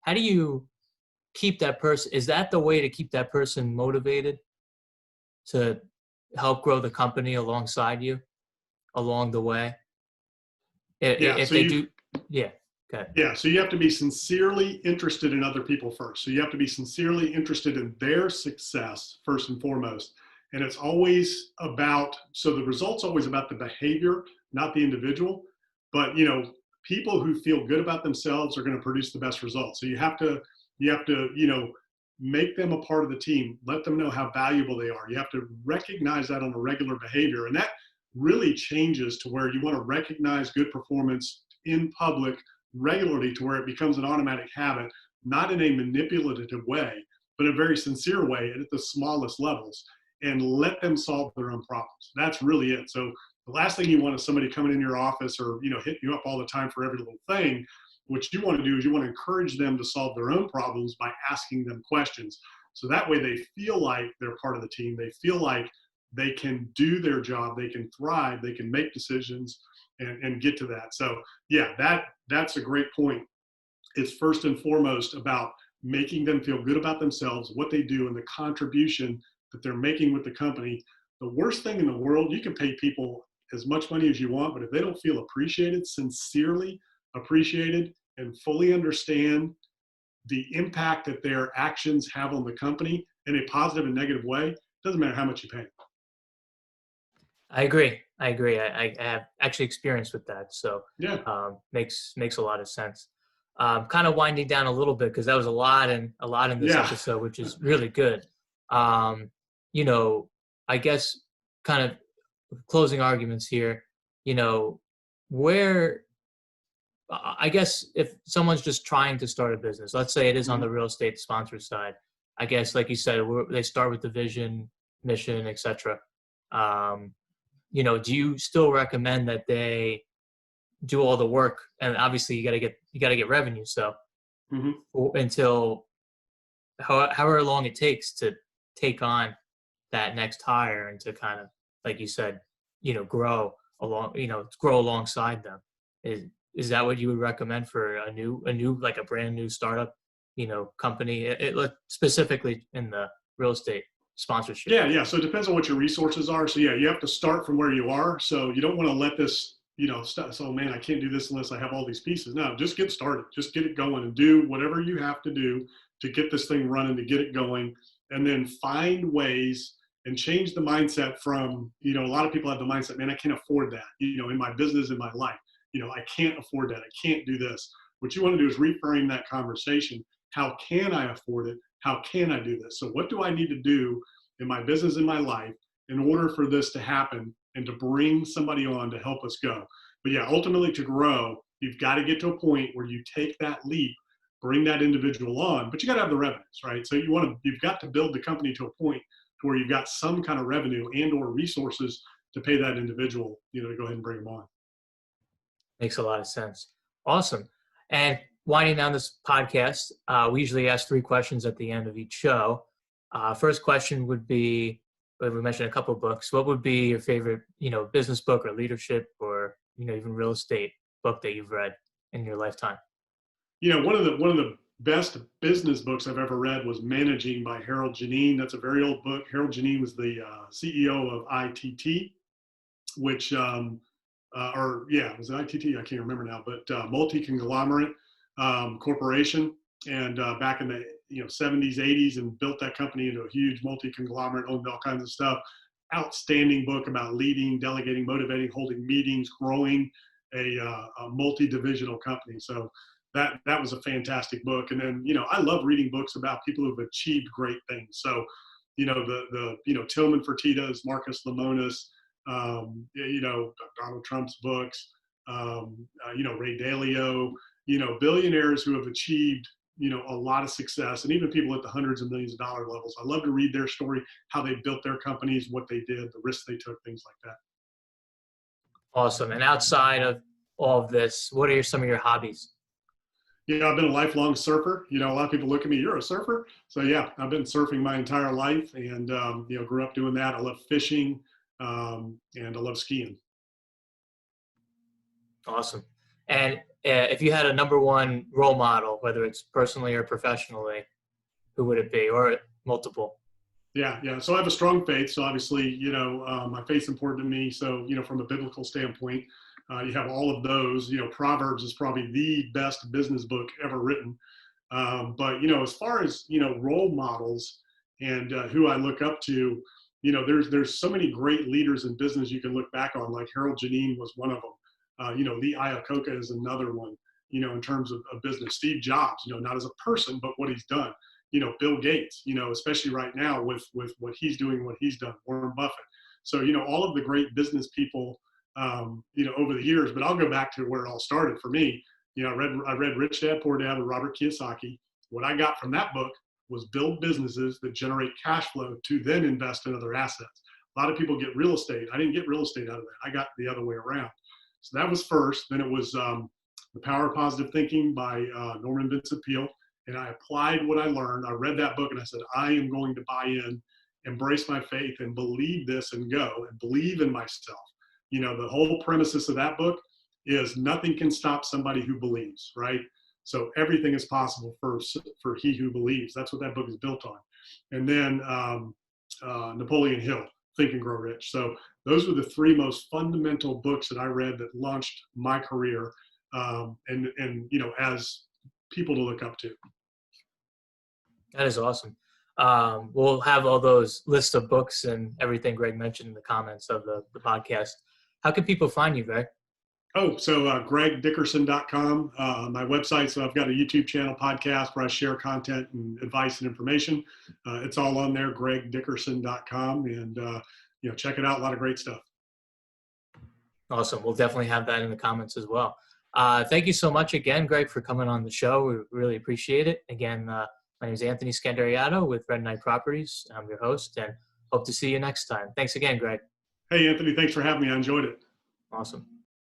how do you keep that person? Is that the way to keep that person motivated to help grow the company alongside you along the way? Yeah. If they do, yeah, okay. Yeah, so you have to be sincerely interested in other people first. So you have to be sincerely interested in their success first and foremost. And it's always about, so the result's always about the behavior, not the individual. But people who feel good about themselves are going to produce the best results. So you have to make them a part of the team, let them know how valuable they are. You have to recognize that on a regular behavior. And that really changes to where you want to recognize good performance in public regularly to where it becomes an automatic habit, not in a manipulative way, but a very sincere way and at the smallest levels, and let them solve their own problems. That's really it. So the last thing you want is somebody coming in your office or hitting you up all the time for every little thing. What you want to do is you want to encourage them to solve their own problems by asking them questions. So that way they feel like they're part of the team. They feel like they can do their job, they can thrive, they can make decisions and get to that. So yeah, that's a great point. It's first and foremost about making them feel good about themselves, what they do, and the contribution that they're making with the company. The worst thing in the world, you can pay people as much money as you want, but if they don't feel appreciated, sincerely appreciated, and fully understand the impact that their actions have on the company in a positive and negative way, it doesn't matter how much you pay. I agree. I agree. I have actually experience with that, so Yeah. makes a lot of sense. Kind of winding down a little bit because that was a lot in this Yeah. episode, which is really good. Um, you know, I guess kind of closing arguments here. You know, where I guess if someone's just trying to start a business, let's say it is on Mhm. the real estate sponsor side, I guess like you said, they start with the vision, mission, etc. Um, do you still recommend that they do all the work? And obviously, you got to get revenue. So Mhm. until however long it takes to take on that next hire and to kind of, like you said, grow alongside them. Is that what you would recommend for a new like a brand new startup, company? Specifically in the real estate sponsorship. Yeah. So it depends on what your resources are. So yeah, you have to start from where you are. So you don't want to let this, so man, I can't do this unless I have all these pieces. No, just get started. Just get it going and do whatever you have to do to get this thing running, to get it going, and then find ways and change the mindset from, a lot of people have the mindset, man, I can't afford that, in my business, in my life, I can't afford that. I can't do this. What you want to do is reframe that conversation. How can I afford it? How can I do this? So what do I need to do in my business, in my life, in order for this to happen and to bring somebody on to help us go? But yeah, ultimately to grow, you've got to get to a point where you take that leap, bring that individual on, but you got to have the revenues, right? So you've got to build the company to a point to where you've got some kind of revenue and or resources to pay that individual, to go ahead and bring them on. Makes a lot of sense. Awesome. And winding down this podcast, we usually ask 3 questions at the end of each show. First question would be, we mentioned a couple of books. What would be your favorite, business book or leadership or, even real estate book that you've read in your lifetime? One of the best business books I've ever read was Managing by Harold Geneen. That's a very old book. Harold Geneen was the CEO of ITT, which was it ITT? I can't remember now, but multi-conglomerate corporation, and back in the 70s, 80s, and built that company into a huge multi-conglomerate, owned all kinds of stuff. Outstanding book about leading, delegating, motivating, holding meetings, growing a multi-divisional company. So that was a fantastic book. And then I love reading books about people who've achieved great things. So the Tillman Fertitta's, Marcus Lemonis, Donald Trump's books, Ray Dalio, billionaires who have achieved, a lot of success, and even people at the hundreds of millions of dollar levels. I love to read their story, how they built their companies, what they did, the risks they took, things like that. Awesome. And outside of all of this, what are some of your hobbies? I've been a lifelong surfer. A lot of people look at me, you're a surfer? So yeah, I've been surfing my entire life, and grew up doing that. I love fishing, and I love skiing. Awesome. And if you had a number one role model, whether it's personally or professionally, who would it be, or multiple? Yeah, yeah. So I have a strong faith. So obviously, my faith's important to me. So, from a biblical standpoint, you have all of those. Proverbs is probably the best business book ever written. But as far as role models and who I look up to, there's so many great leaders in business you can look back on. Like Harold Janine was one of them. Lee Iacocca is another one. In terms of business, Steve Jobs. Not as a person, but what he's done. Bill Gates, especially right now with what he's doing, what he's done, Warren Buffett. So, all of the great business people, over the years, but I'll go back to where it all started for me. I read Rich Dad, Poor Dad with Robert Kiyosaki. What I got from that book was build businesses that generate cash flow to then invest in other assets. A lot of people get real estate. I didn't get real estate out of that. I got the other way around. So that was first. Then it was The Power of Positive Thinking by Norman Vincent Peale. And I applied what I learned. I read that book and I said, I am going to buy in, embrace my faith, and believe this and go and believe in myself. The whole premises of that book is nothing can stop somebody who believes, right? So everything is possible for he who believes. That's what that book is built on. And then Napoleon Hill, Think and Grow Rich. So those were the three most fundamental books that I read that launched my career, and as people to look up to. That is awesome. We'll have all those lists of books and everything Greg mentioned in the comments of the podcast. How can people find you, Greg? Oh, so gregdickerson.com, my website. So I've got a YouTube channel, podcast, where I share content and advice and information. It's all on there, gregdickerson.com, and check it out. A lot of great stuff. Awesome. We'll definitely have that in the comments as well. Thank you so much again, Greg, for coming on the show. We really appreciate it. Again, my name is Anthony Scandariato with Red Knight Properties. I'm your host, and hope to see you next time. Thanks again, Greg. Hey, Anthony, thanks for having me. I enjoyed it. Awesome.